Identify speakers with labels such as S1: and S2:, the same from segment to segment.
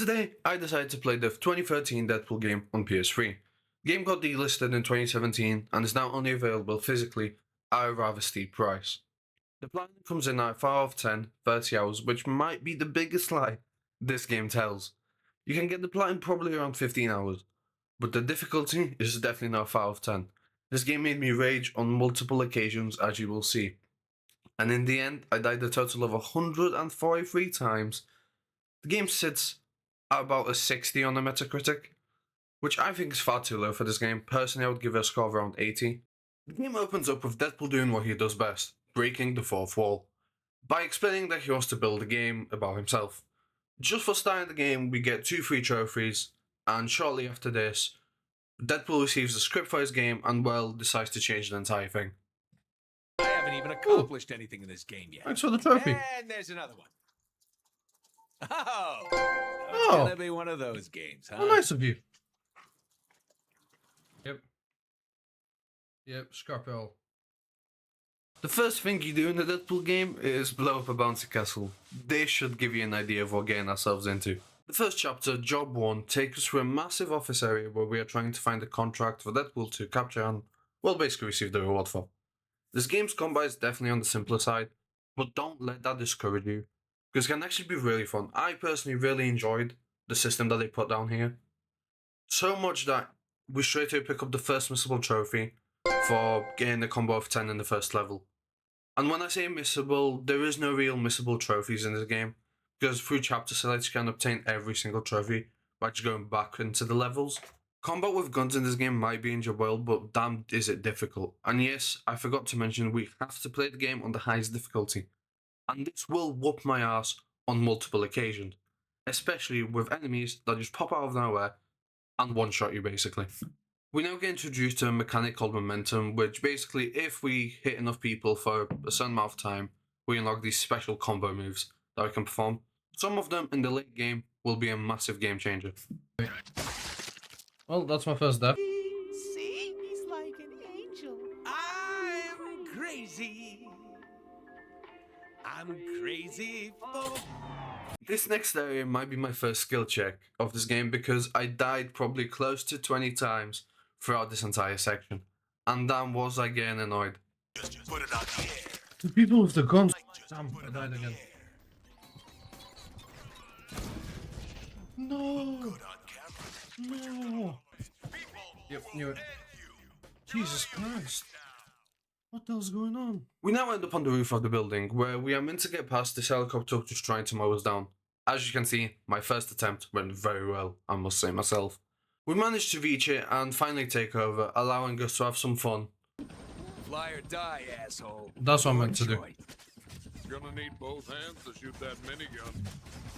S1: Today, I decided to play the 2013 Deadpool game on PS3. The game got delisted in 2017 and is now only available physically at a rather steep price. The platinum comes in at 5 out of 10, 30 hours, which might be the biggest lie this game tells. You can get the platinum probably around 15 hours, but the difficulty is definitely not 5 out of 10. This game made me rage on multiple occasions, as you will see. And in the end, I died a total of 143 times. The game sits at about a 60 on the Metacritic, which I think is far too low for this game. Personally, I would give it a score of around 80. The game opens up with Deadpool doing what he does best, breaking the fourth wall, by explaining that he wants to build a game about himself. Just for starting the game, we get 2 free trophies, and shortly after this, Deadpool receives the script for his game and, well, decides to change the entire thing.
S2: I haven't even accomplished anything in this game yet.
S1: Thanks for the trophy.
S2: And there's another one. It's gonna be one of those games, huh?
S1: How nice of you. Yep, scrap it all. The first thing you do in the Deadpool game is blow up a bouncy castle. This should give you an idea of what we're getting ourselves into. The first chapter, Job 1, takes us through a massive office area where we are trying to find a contract for Deadpool to capture and, well, basically receive the reward for. This game's combat is definitely on the simpler side, but don't let that discourage you, because it can actually be really fun. I personally really enjoyed the system that they put down here. So much that we straight away pick up the first missable trophy for getting a combo of 10 in the first level. And when I say missable, there is no real missable trophies in this game, because through chapter select you can obtain every single trophy by just going back into the levels. Combat with guns in this game might be enjoyable, but damn is it difficult. And yes, I forgot to mention we have to play the game on the highest difficulty. And this will whoop my ass on multiple occasions, especially with enemies that just pop out of nowhere and one-shot you basically. We now get introduced to a mechanic called momentum, which basically if we hit enough people for a certain amount of time, we unlock these special combo moves that we can perform. Some of them in the late game will be a massive game changer. Well, that's my first death.
S3: See, he's like an angel.
S2: I'm crazy. I'm crazy for...
S1: This next area might be my first skill check of this game because I died probably close to 20 times throughout this entire section. And damn was I getting annoyed.
S4: Just put it on the air.
S1: The people with the guns.
S4: Damn,
S1: I died again. No.
S4: Good on camera.
S1: No. Yep, knew it. Jesus Christ. What the hell's going on? We now end up on the roof of the building, where we are meant to get past this helicopter just trying to mow us down. As you can see, my first attempt went very well, I must say myself. We managed to reach it and finally take over, allowing us to have some fun.
S2: Fly or die, asshole.
S1: That's what I'm meant to do.
S5: You're gonna need both hands to shoot that minigun.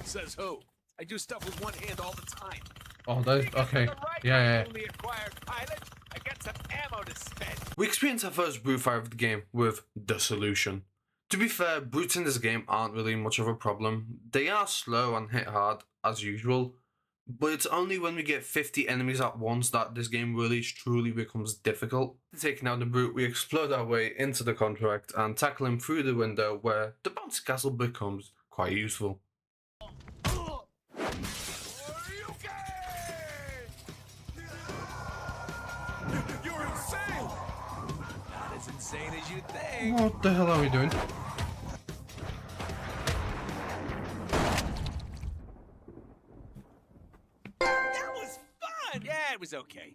S2: Says who? I do stuff with one hand all the time.
S1: Oh, that okay. Yeah.
S2: Only acquired pilot. I got some ammo to spend.
S1: We experienced our first brute fire of the game with the solution. To be fair, brutes in this game aren't really much of a problem. They are slow and hit hard, as usual. But it's only when we get 50 enemies at once that this game really truly becomes difficult. Taking out the brute, we explode our way into the contract and tackle him through the window where the bouncy castle becomes quite useful.
S2: You're insane! Not as insane as you think.
S1: What the hell are we doing?
S2: That was fun! Yeah, it was okay.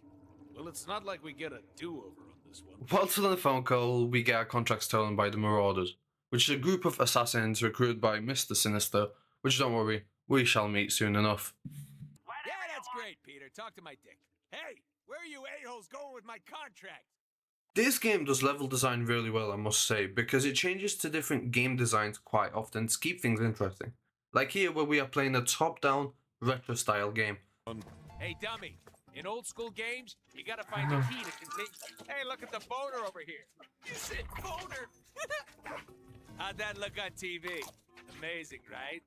S5: Well, it's not like we get a do-over on this one.
S1: Whilst on the phone call, we get our contract stolen by the Marauders, which is a group of assassins recruited by Mr. Sinister, which don't worry, we shall meet soon enough.
S2: Yeah, that's great, Peter. Talk to my dick. Hey, where are you a-holes going with my contract?
S1: This game does level design really well, I must say, because it changes to different game designs quite often to keep things interesting. Like here where we are playing a top-down, retro-style game.
S2: Hey, dummy. In old school games, you gotta find the key to continue. Hey, look at the boner over here. You said boner. How'd that look on TV? Amazing, right?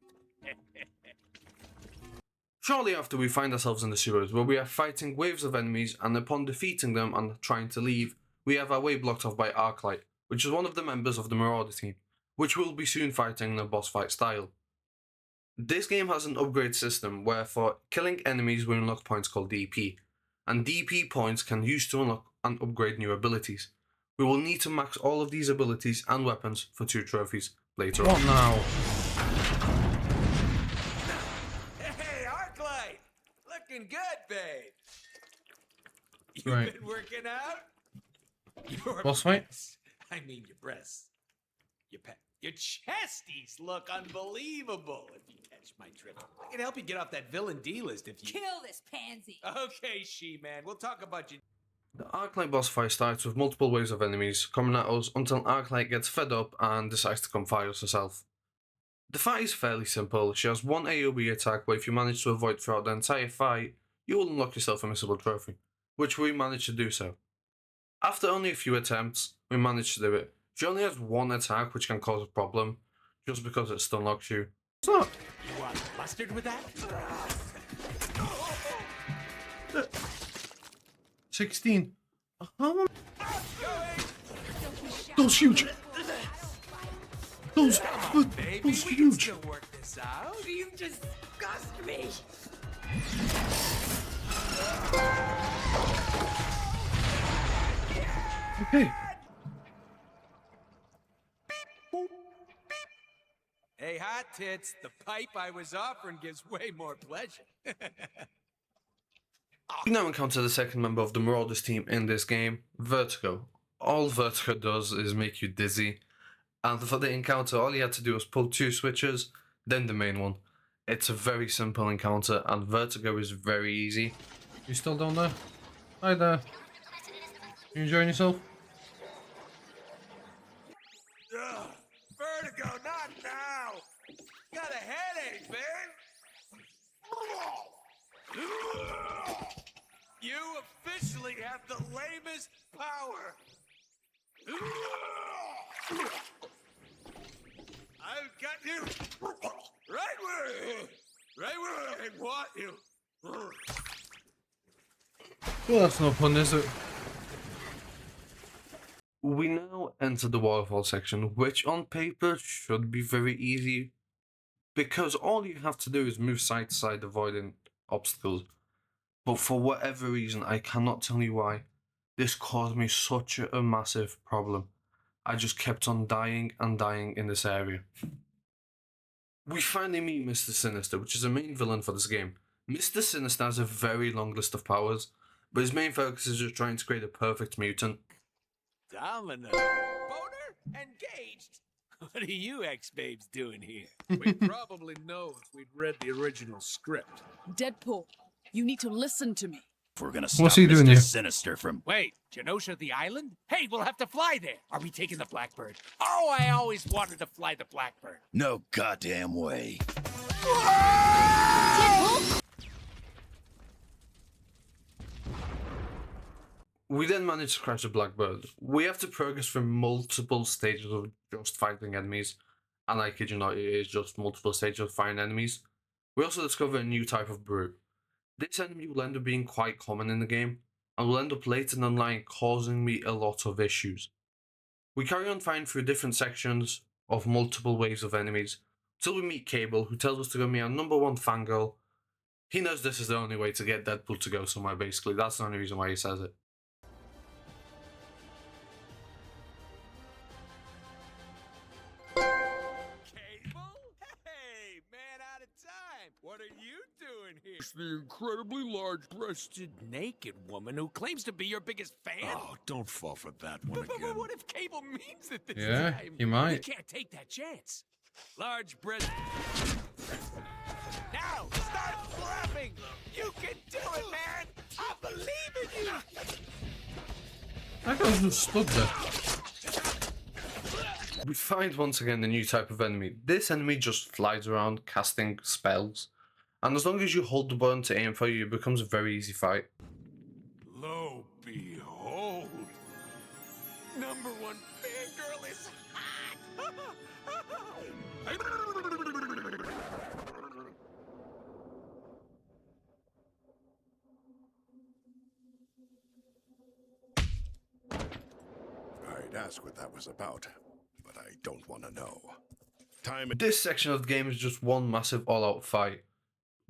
S1: Shortly after, we find ourselves in the sewers, where we are fighting waves of enemies, and upon defeating them and trying to leave, we have our way blocked off by Arclight, which is one of the members of the Marauder team, which we'll be soon fighting in a boss fight style. This game has an upgrade system where for killing enemies we unlock points called DP, and DP points can use to unlock and upgrade new abilities. We will need to max all of these abilities and weapons for 2 trophies later on.
S6: What now?
S2: Hey, Arclight! Looking good, babe. You've
S6: Right.
S2: been working out? Your
S6: Boss fight?
S2: breasts. I mean your breasts. Your chesties look unbelievable, if you catch my drift. I can help you get off that villain D list if you...
S7: Kill this pansy.
S2: Okay, She-Man, we'll talk about you...
S1: The Arclight boss fight starts with multiple waves of enemies coming at us until Arclight gets fed up and decides to come fight us herself. The fight is fairly simple. She has one AoE attack where if you manage to avoid throughout the entire fight, you will unlock yourself a missable trophy, which we managed to do so. After only a few attempts, we managed to do it. She only has one attack which can cause a problem, just because it stun locks you.
S6: What's that?
S2: You want mustard with that?
S6: 16.
S2: Going!
S6: Those huge. Those
S2: Baby,
S6: those
S2: we can
S6: huge.
S2: still work this out.
S7: You disgust me.
S6: Okay.
S2: Hey, hot tits, the pipe I was offering gives way more pleasure.
S1: We now encounter the second member of the Marauders team in this game, Vertigo. All Vertigo does is make you dizzy, and for the encounter all you had to do was pull 2 switches, then the main one. It's a very simple encounter and Vertigo is very easy.
S6: You still down there? Hi there. You enjoying yourself?
S2: Ugh, Vertigo, not now! Got a headache, babe! You officially have the lamest power! I've got you right where I want you.
S6: Well, that's no fun, is it?
S1: We now enter the waterfall section, which on paper should be very easy, because all you have to do is move side to side avoiding obstacles. But for whatever reason, I cannot tell you why, this caused me such a massive problem. I just kept on dying and dying in this area. We finally meet Mr. Sinister, which is the main villain for this game. Mr. Sinister has a very long list of powers, but his main focus is just trying to create a perfect mutant.
S2: Domino. Boner? Engaged? What are you ex-babes doing here?
S5: We'd probably know if we'd read the original script.
S8: Deadpool, you need to listen to me.
S9: If we're gonna
S6: What's
S9: stop
S6: he doing
S9: Mr.
S6: here?
S9: Sinister from...
S2: Wait, Genosha the island? Hey, we'll have to fly there. Are we taking the Blackbird? Oh, I always wanted to fly the Blackbird.
S9: No goddamn way.
S1: We then manage to crash the Blackbird. We have to progress through multiple stages of just fighting enemies, and I kid you not, it is just multiple stages of fighting enemies. We also discover a new type of brute. This enemy will end up being quite common in the game, and will end up later down the line causing me a lot of issues. We carry on fighting through different sections of multiple waves of enemies, until we meet Cable, who tells us to go meet our #1 fangirl. He knows this is the only way to get Deadpool to go somewhere, basically. That's the only reason why he says it.
S2: Cable? Hey, man out of time. What are you doing here?
S5: It's the incredibly large-breasted...
S2: Naked woman who claims to be your biggest fan?
S9: Oh, don't fall for that one
S2: But
S9: again.
S2: what if Cable means it this
S6: Yeah,
S2: time?
S6: he might.
S2: We can't take that chance. Large breast. Now, start flapping! You can do it, man! I believe in you!
S6: That guy just stood there.
S1: We find once again a new type of enemy. This enemy just flies around casting spells, and as long as you hold the button to aim for you, it becomes a very easy fight.
S2: Lo behold! #1 fangirl is hot!
S9: I'd ask what that was about, but I don't want to know. Time
S1: This section of the game is just one massive all-out fight,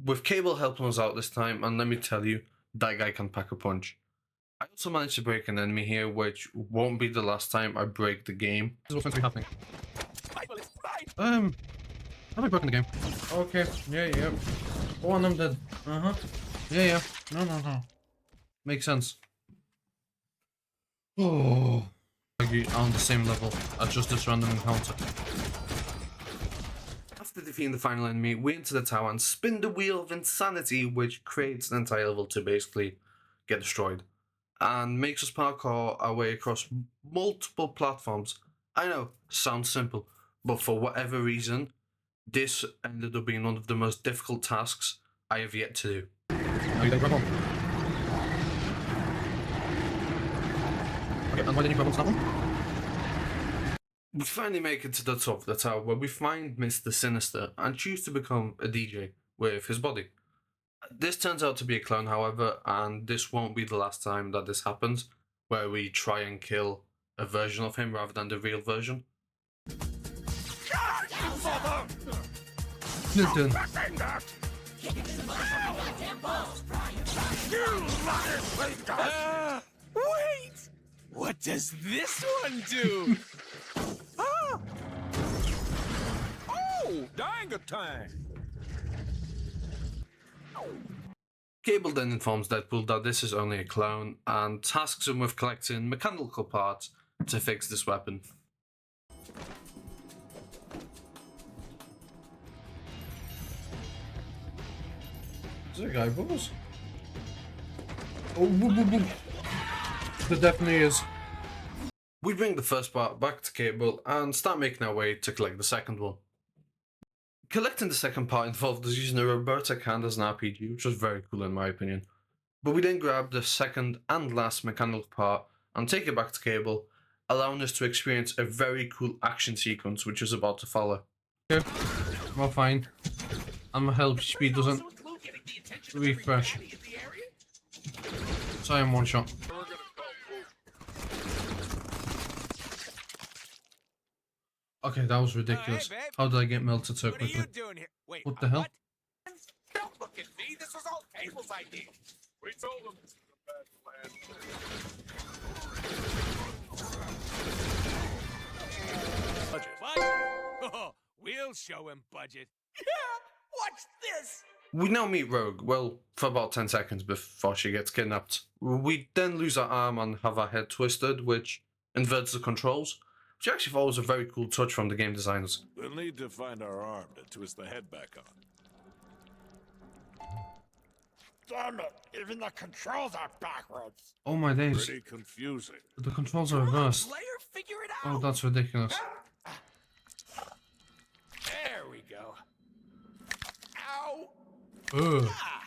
S1: with Cable helping us out this time, and let me tell you, that guy can pack a punch. I also managed to break an enemy here, which won't be the last time I break the game.
S6: This is what's meant to be happening. Have I broken the game? Okay, yeah. Oh, and I'm dead. Yeah. No. Makes sense. Oh. On the same level as just this random encounter.
S1: After defeating the final enemy, we enter the tower and spin the wheel of insanity, which creates an entire level to basically get destroyed, and makes us parkour our way across multiple platforms. I know, sounds simple, but for whatever reason, this ended up being one of the most difficult tasks I have yet to do.
S6: Oh, you got grab on. Okay, and why didn't you grab onto that one?
S1: We finally make it to the top of the tower, where we find Mr. Sinister and choose to become a DJ with his body. This turns out to be a clone, however, and this won't be the last time that this happens, where we try and kill a version of him rather than the real version.
S6: Newton.
S2: Wait! What does this one do?
S5: Oh, dang it time!
S1: Cable then informs Deadpool that this is only a clone and tasks him with collecting mechanical parts to fix this weapon.
S6: Is there a guy bubbles? Oh, boom. There definitely is.
S1: We bring the first part back to Cable and start making our way to collect the second one. Collecting the second part involved us using a Roberta can as an RPG, which was very cool in my opinion. But we then grab the second and last mechanical part and take it back to Cable, allowing us to experience a very cool action sequence which is about to follow.
S6: Okay, well fine. And my health speed doesn't refresh. So I am one shot. Okay, that was ridiculous.
S2: Hey, babe.
S6: How did I get melted so
S2: What are you
S6: quickly?
S2: doing here? Wait,
S6: What the hell?
S2: Don't look at me. This was all Cable's idea.
S5: We told him this was a bad plan.
S2: Budget. What? Oh, we'll show him budget.
S3: Watch this.
S1: We now meet Rogue, well, for about 10 seconds before she gets kidnapped. We then lose our arm and have our head twisted, which inverts the controls, which I actually thought was a very cool touch from the game designers.
S9: We'll need to find our arm to twist the head back on.
S4: Damn it! Even the controls are backwards.
S6: Oh my days.
S9: Pretty confusing.
S6: The controls are reversed.
S3: Slayer, figure it
S6: Oh,
S3: out.
S6: that's ridiculous.
S2: There we go. Ow!
S6: Ugh.
S2: Ah,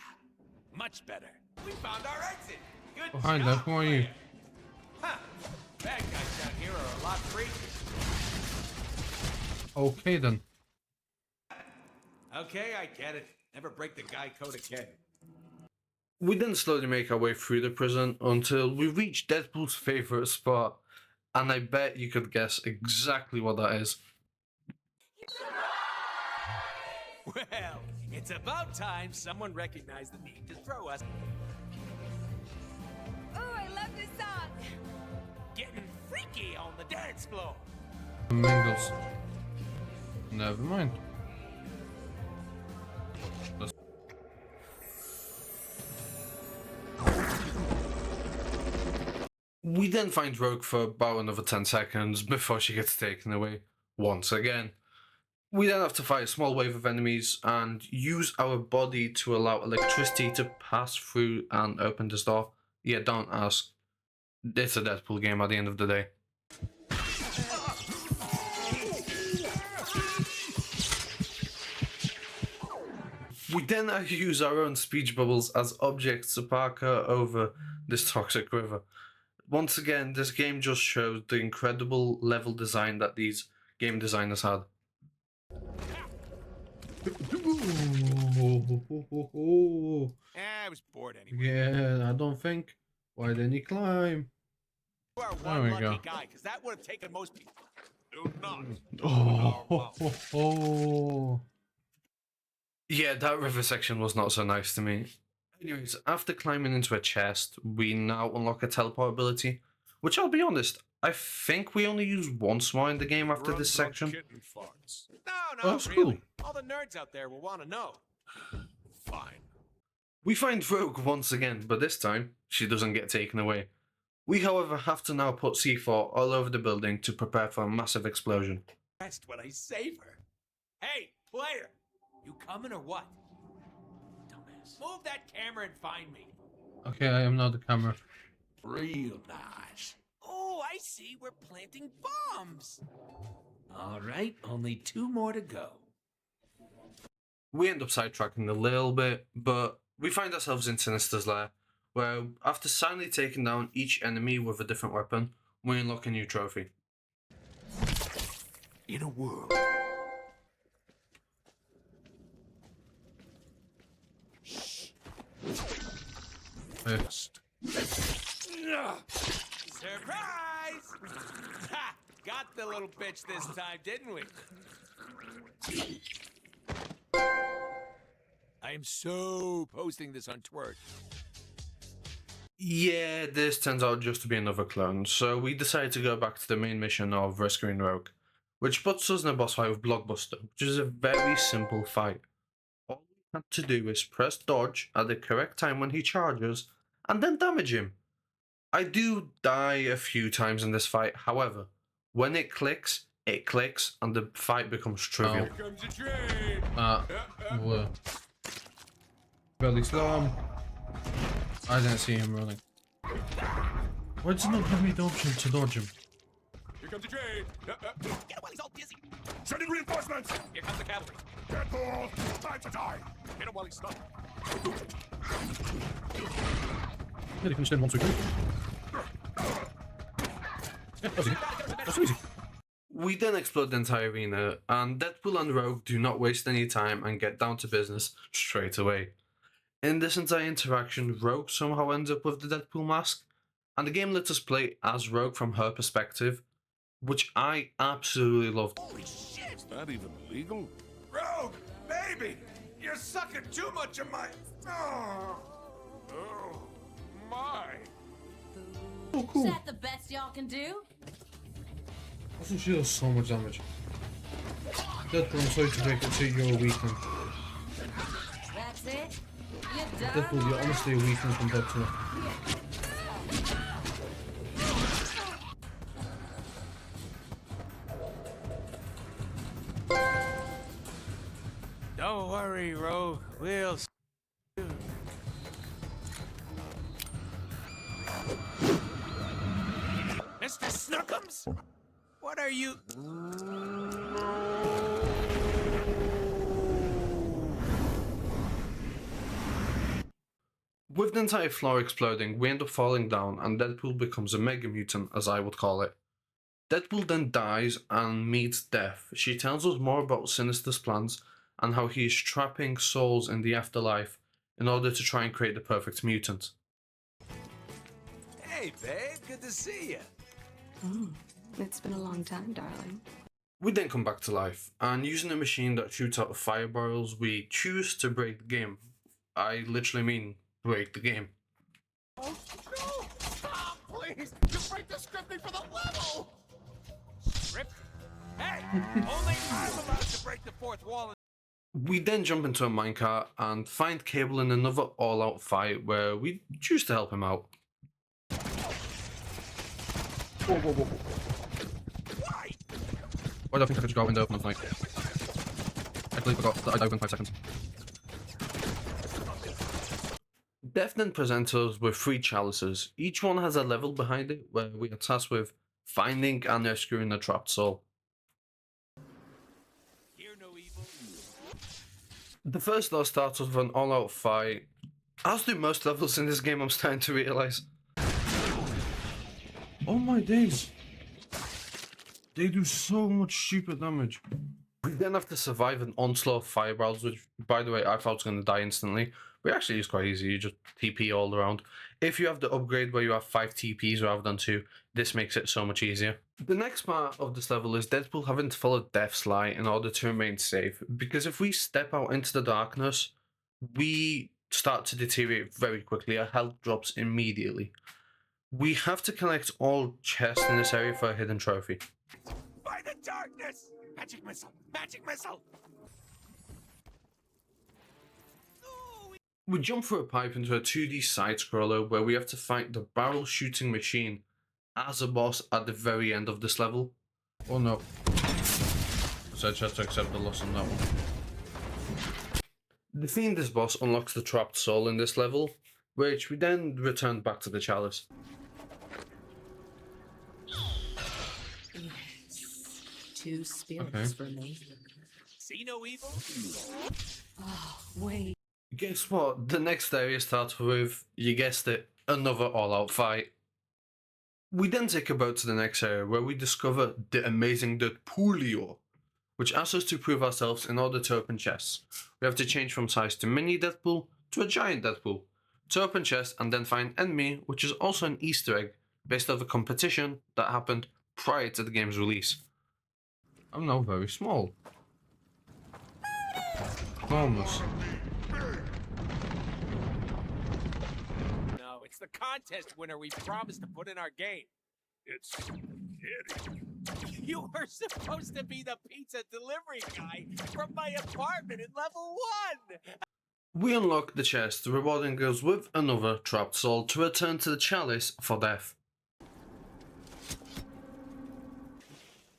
S2: much better. We found our exit. Good
S6: Oh, hi
S2: job,
S6: there, who are you?
S2: player. Huh. Bad guys down here are a lot freakier.
S6: Okay then.
S2: Okay, I get it. Never break the guy code again.
S1: We then slowly make our way through the prison until we reach Deadpool's favourite spot, and I bet you could guess exactly what that is.
S2: Well, it's about time someone recognized the need to throw us.
S7: Oh, I love this song.
S2: Getting freaky on the dance floor.
S6: Mingles. Never mind.
S1: We then find Rogue for about another 10 seconds before she gets taken away once again. We then have to fight a small wave of enemies and use our body to allow electricity to pass through and open this door. Yeah, don't ask. It's a Deadpool game at the end of the day. We then use our own speech bubbles as objects to parkour over this toxic river. Once again, this game just shows the incredible level design that these game designers had.
S2: I was bored anyway.
S6: Yeah, I don't think. Why didn't he climb?
S2: You are
S6: There
S2: one
S6: we
S2: lucky
S6: go.
S2: guy, because that would have taken most people.
S5: Do not.
S6: Oh.
S1: Yeah, that river section was not so nice to me. Anyways, after climbing into a chest, we now unlock a teleport ability, which I'll be honest, I think we only use once more in the game after
S5: Run
S1: this
S5: drunk
S1: section.
S5: kitten farts.
S2: No,
S1: Oh,
S2: no,
S1: that's
S2: really.
S1: cool.
S2: All the nerds out there will want to know.
S5: Fine.
S1: We find Rogue once again, but this time, she doesn't get taken away. We, however, have to now put C4 all over the building to prepare for a massive explosion.
S2: That's when I save her. Hey, player, you coming or what? Dumbass. Move that camera and find me.
S6: Okay, I am now the camera.
S2: Real nice. Oh, I see. We're planting bombs. All right, only 2 more to go.
S1: We end up sidetracking a little bit, but we find ourselves in Sinister's lair, where after silently taking down each enemy with a different weapon, we unlock a new trophy.
S2: In a world.
S6: First.
S2: Surprise! Ha! Got the little bitch this time, didn't we? I am so posting this on Twitter.
S1: Yeah, this turns out just to be another clone, so we decide to go back to the main mission of rescuing Rogue, which puts us in a boss fight with Blockbuster, which is a very simple fight. All we have to do is press dodge at the correct time when he charges, and then damage him. I do die a few times in this fight, however, when it clicks, and the fight becomes trivial.
S2: Here comes a train.
S6: Whoa. Belly slam. I didn't see him running. Why does it not give me the option to dodge him?
S2: Here comes a train. Get him while he's all dizzy.
S5: Sending reinforcements!
S2: Here comes the cavalry.
S5: Deadpool! Time to die!
S2: Hit him while he's stuck.
S6: Yeah, they finished in 1, 2, 3. Yeah, that was easy. That's so easy.
S1: We then explode the entire arena, and Deadpool and Rogue do not waste any time and get down to business straight away. In this entire interaction, Rogue somehow ends up with the Deadpool mask, and the game lets us play as Rogue from her perspective, which I absolutely loved.
S2: Holy shit!
S5: Is that even legal?
S2: Rogue! Baby! You're sucking too much of my... Oh, my.
S6: Oh,
S7: Is
S6: cool.
S7: that the best y'all can do?
S6: Also, she does so much damage. Deadpool, I'm sorry to break it to you, you're a weakling.
S7: That's it? You're done?
S6: Deadpool, you're honestly a weakling compared to her.
S2: Don't worry, Rogue. We'll... Mr. Snookums? What are you...
S1: With the entire floor exploding, we end up falling down, and Deadpool becomes a Mega Mutant, as I would call it. Deadpool then dies and meets death. She tells us more about Sinister's plans and how he is trapping souls in the afterlife in order to try and create the perfect mutant.
S2: Hey, babe. Good to see you.
S10: It's been a long time, darling.
S1: We then come back to life, and using a machine that shoots out fireballs, we choose to break the game. I literally mean break the game.
S2: Oh, no! Stop, please! You break the scripting for the level! Script? Hey! Only I'm allowed to break the fourth wall.
S1: We then jump into a minecart and find Cable in another all-out fight where we choose to help him out.
S6: Whoa, whoa, whoa. Why do I think I could just go out window open like? I completely forgot that I died within 5 seconds.
S1: Death then presents us with 3 chalices. Each one has a level behind it where we are tasked with finding and rescuing a trapped soul.
S2: Hear no evil.
S1: The first level starts with an all-out fight. As do most levels in this game, I'm starting to realise.
S6: Oh my days! They do so much stupid damage.
S1: We then have to survive an onslaught of fireballs, which, by the way, I thought was going to die instantly, Which actually is quite easy, you just TP all around. If you have the upgrade where you have 5 TPs rather than 2, this makes it so much easier. The next part of this level is Deadpool having to follow Death's lie in order to remain safe, because if we step out into the darkness, we start to deteriorate very quickly, our health drops immediately. We have to collect all chests in this area for a hidden trophy.
S2: By the darkness! Magic missile! Magic missile!
S1: We jump through a pipe into a 2D side-scroller where we have to fight the barrel shooting machine as a boss at the very end of this level.
S6: Oh no. So I just accept the loss on that one.
S1: Defeating this boss unlocks the trapped soul in this level, which we then return back to the chalice.
S7: Yes. 2 spirits for me.
S2: See no evil?
S7: Oh, wait.
S1: Guess what? The next area starts with, you guessed it, another all-out fight. We then take a boat to the next area where we discover the amazing Deadpoolio, which asks us to prove ourselves in order to open chests. We have to change from size to mini Deadpool to a giant Deadpool to open chests and then find enemy, which is also an Easter egg based off a competition that happened prior to the game's release.
S6: I'm now very small. Enormous.
S2: No, it's the contest winner we promised to put in our game.
S9: It's kidding.
S2: You were supposed to be the pizza delivery guy from my apartment in level 1!
S1: We unlock the chest, rewarding us with another trapped soul to return to the chalice for death.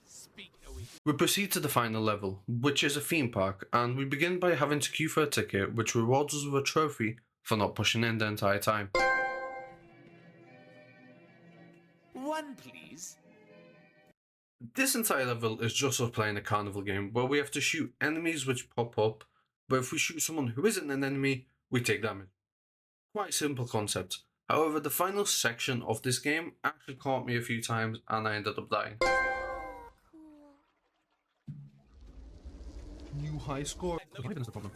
S2: Speak no evil.
S1: We proceed to the final level, which is a theme park, and we begin by having to queue for a ticket, which rewards us with a trophy for not pushing in the entire time.
S2: 1, please.
S1: This entire level is just us playing a carnival game, where we have to shoot enemies which pop up, but if we shoot someone who isn't an enemy, we take damage. Quite a simple concept. However, the final section of this game actually caught me a few times and I ended up dying.
S6: New high score. Okay, that's the problem.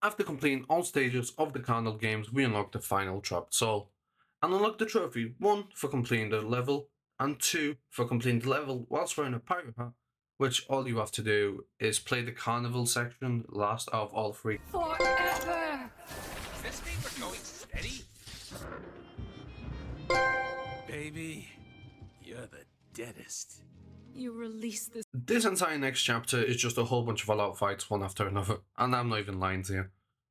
S1: After completing all stages of the carnival games, we unlock the final trapped soul. And unlock the trophy, 1 for completing the level, and 2 for completing the level whilst wearing a pirate hat, which all you have to do is play the carnival section last out of all 3.
S7: Forever!
S2: Does this mean we're going steady? Baby, you're the deadest.
S8: You release this.
S1: This entire next chapter is just a whole bunch of all-out fights one after another, and I'm not even lying to you.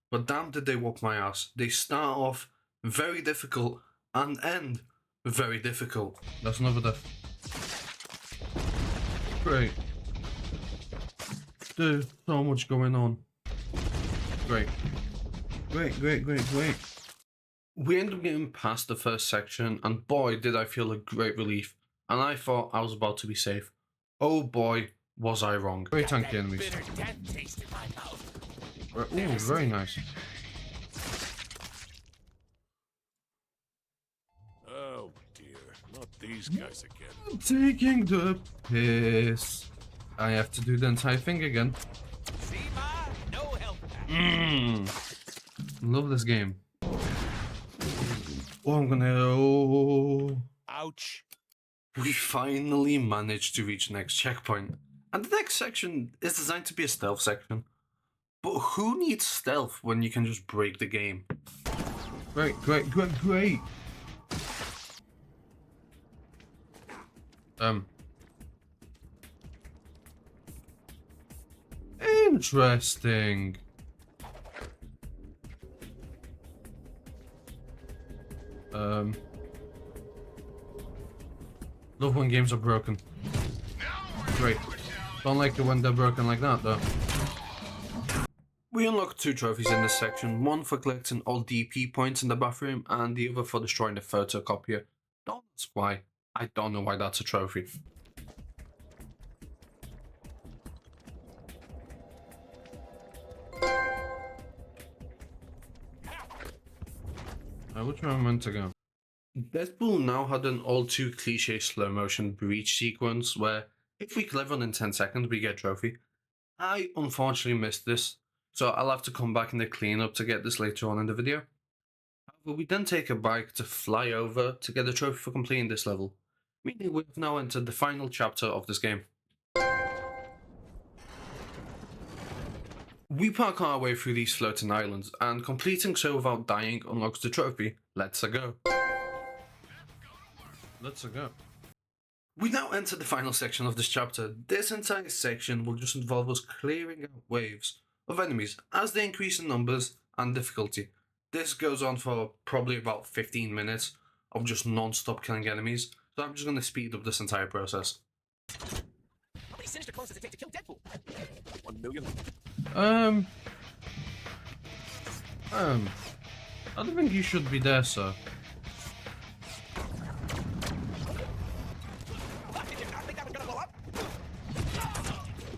S1: But damn did they whoop my ass. They start off very difficult and end very difficult.
S6: That's another death. Great. There's so much going on. Great. Great, great, great, great.
S1: We end up getting past the first section, and boy did I feel a great relief, and I thought I was about to be safe. Oh boy, was I wrong.
S6: Very tanky enemies.
S2: Bitter death taste in my mouth.
S6: Ooh, very nice.
S9: Oh dear, not these guys again.
S6: I'm taking the piss. I have to do the entire thing again.
S2: See, Ma? No help back.
S6: Love this game. Oh, I'm gonna. Oh.
S2: Ouch.
S1: We finally managed to reach the next checkpoint, and the next section is designed to be a stealth section. But who needs stealth when you can just break the game?
S6: Great, great, great, great. Interesting. Love when games are broken. Great. Don't like it when they're broken like that, though.
S1: We unlock 2 trophies in this section, one for collecting all DP points in the bathroom, and the other for destroying the photocopier. Don't ask why. I don't know why that's a trophy.
S6: Which way am I meant to go?
S1: Deadpool now had an all too cliche slow motion breach sequence where if we kill everyone in 10 seconds we get a trophy. I unfortunately missed this, so I'll have to come back in the cleanup to get this later on in the video. However, we then take a bike to fly over to get the trophy for completing this level, meaning we have now entered the final chapter of this game. We park our way through these floating islands, and completing so without dying unlocks the trophy. Let's go.
S6: Let's go.
S1: We now enter the final section of this chapter. This entire section will just involve us clearing out waves of enemies as they increase in numbers and difficulty. This goes on for probably about 15 minutes of just non-stop killing enemies, so I'm just going to speed up this entire process.
S3: How many sinister clones does it take to kill Deadpool?
S5: 1 million.
S6: I don't think you should be there, sir.
S3: What, did you not think that was gonna blow up?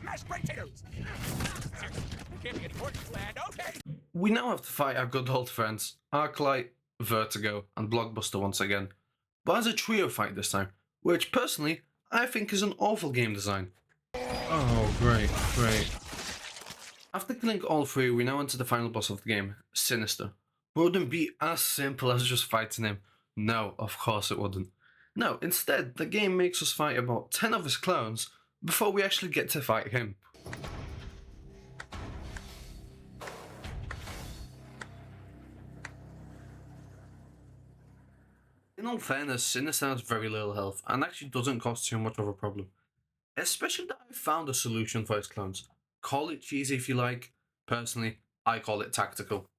S3: Mashed potatoes! Can't be any more land, okay!
S1: We now have to fight our good old friends, Arclight, Vertigo, and Blockbuster once again, but as a trio fight this time, which personally, I think is an awful game design.
S6: Oh, great, great.
S1: After killing all three, we now enter the final boss of the game, Sinister. Wouldn't be as simple as just fighting him. No, of course it wouldn't. No, instead, the game makes us fight about 10 of his clones before we actually get to fight him. In all fairness, Sinister has very little health and actually doesn't cause too much of a problem. Especially that I found a solution for his clones. Call it cheesy if you like. Personally, I call it tactical.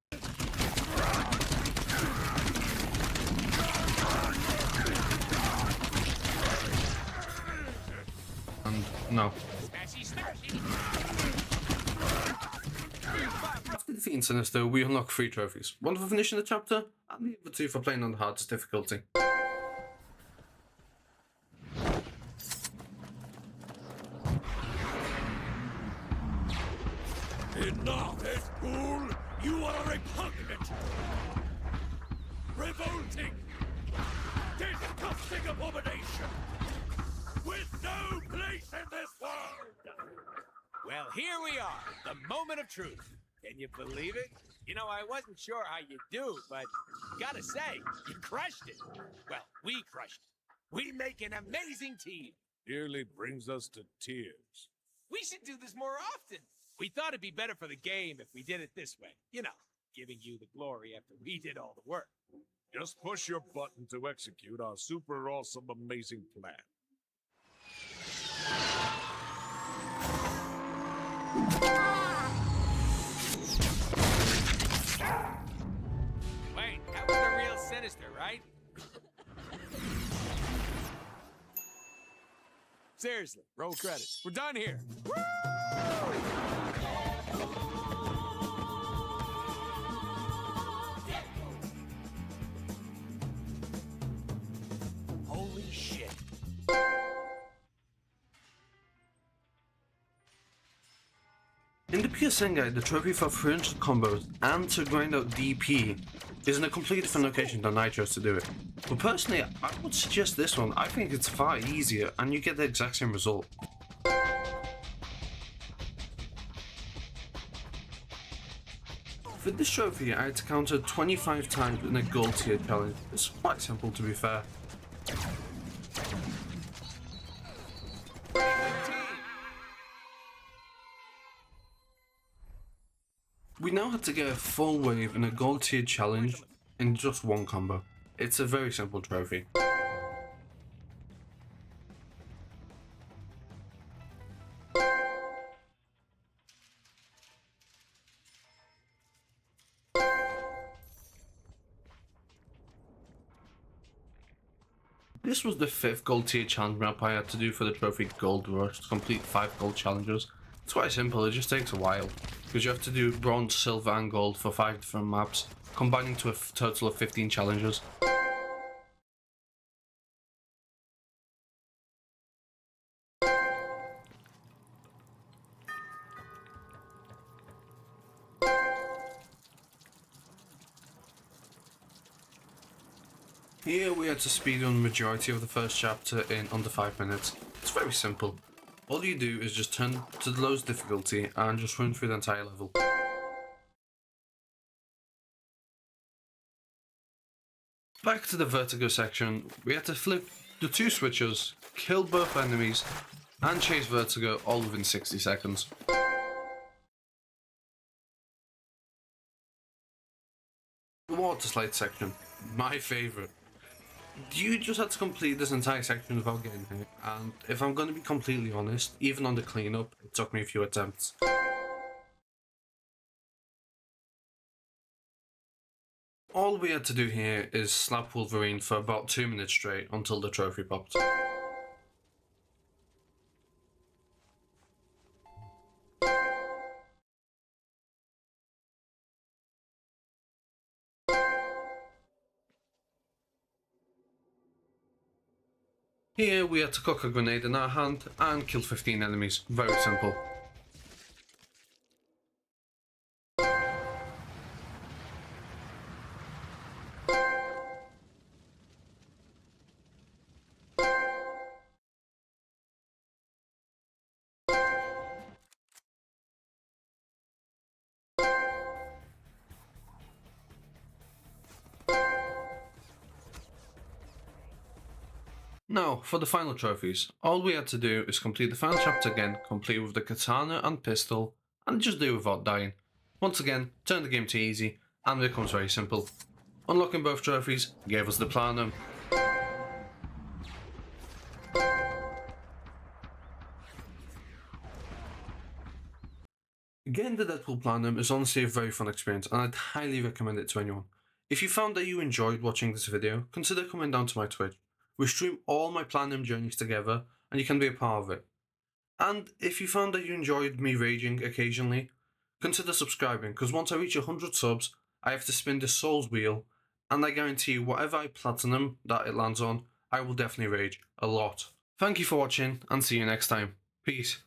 S1: And no. After defeating Sinister, we unlock 3 trophies. One for finishing the chapter, and the other 2 for playing on the hardest difficulty.
S9: Enough, Deadpool! You are repugnant! Revolting! Disgusting abomination! With no place in this world!
S2: Well, here we are, the moment of truth. Can you believe it? You know, I wasn't sure how you do, but gotta say, you crushed it. Well, we crushed it. We make an amazing team.
S9: Nearly brings us to tears.
S2: We should do this more often. We thought it'd be better for the game if we did it this way. You know, giving you the glory after we did all the work.
S5: Just push your button to execute our super awesome amazing plan.
S2: Wait, that was the real Sinister, right? Seriously, roll credits. We're done here. Holy shit.
S1: In the PSN guide, the trophy for 300 combos and to grind out DP is in a completely different location than I chose to do it. But personally, I would suggest this one. I think it's far easier and you get the exact same result. For this trophy, I had to counter 25 times in a gold tier challenge. It's quite simple to be fair. We now had to get a full wave in a gold tier challenge in just one combo. It's a very simple trophy. This was the 5th gold tier challenge map I had to do for the trophy Gold Rush to complete 5 gold challenges. It's quite simple, it just takes a while, because you have to do bronze, silver and gold for 5 different maps, combining to a total of 15 challenges. Here we had to speedrun the majority of the first chapter in under 5 minutes. It's very simple. All you do is just turn to the lowest difficulty and just run through the entire level. Back to the vertigo section, we had to flip the 2 switches, kill both enemies, and chase vertigo all within 60 seconds. The water slide section, my favourite. You just had to complete this entire section without getting hit, and if I'm going to be completely honest, even on the cleanup, it took me a few attempts. All we had to do here is slap Wolverine for about 2 minutes straight until the trophy popped. Here we had to cook a grenade in our hand and kill 15 enemies. Very simple. Now, for the final trophies, all we had to do is complete the final chapter again, complete with the katana and pistol, and just do it without dying. Once again, turn the game to easy, and it becomes very simple. Unlocking both trophies gave us the platinum. Getting the Deadpool Platinum is honestly a very fun experience, and I'd highly recommend it to anyone. If you found that you enjoyed watching this video, consider coming down to my Twitch. We stream all my Platinum journeys together, and you can be a part of it. And if you found that you enjoyed me raging occasionally, consider subscribing, because once I reach 100 subs, I have to spin the Souls wheel, and I guarantee you whatever I Platinum that it lands on, I will definitely rage a lot. Thank you for watching, and see you next time. Peace.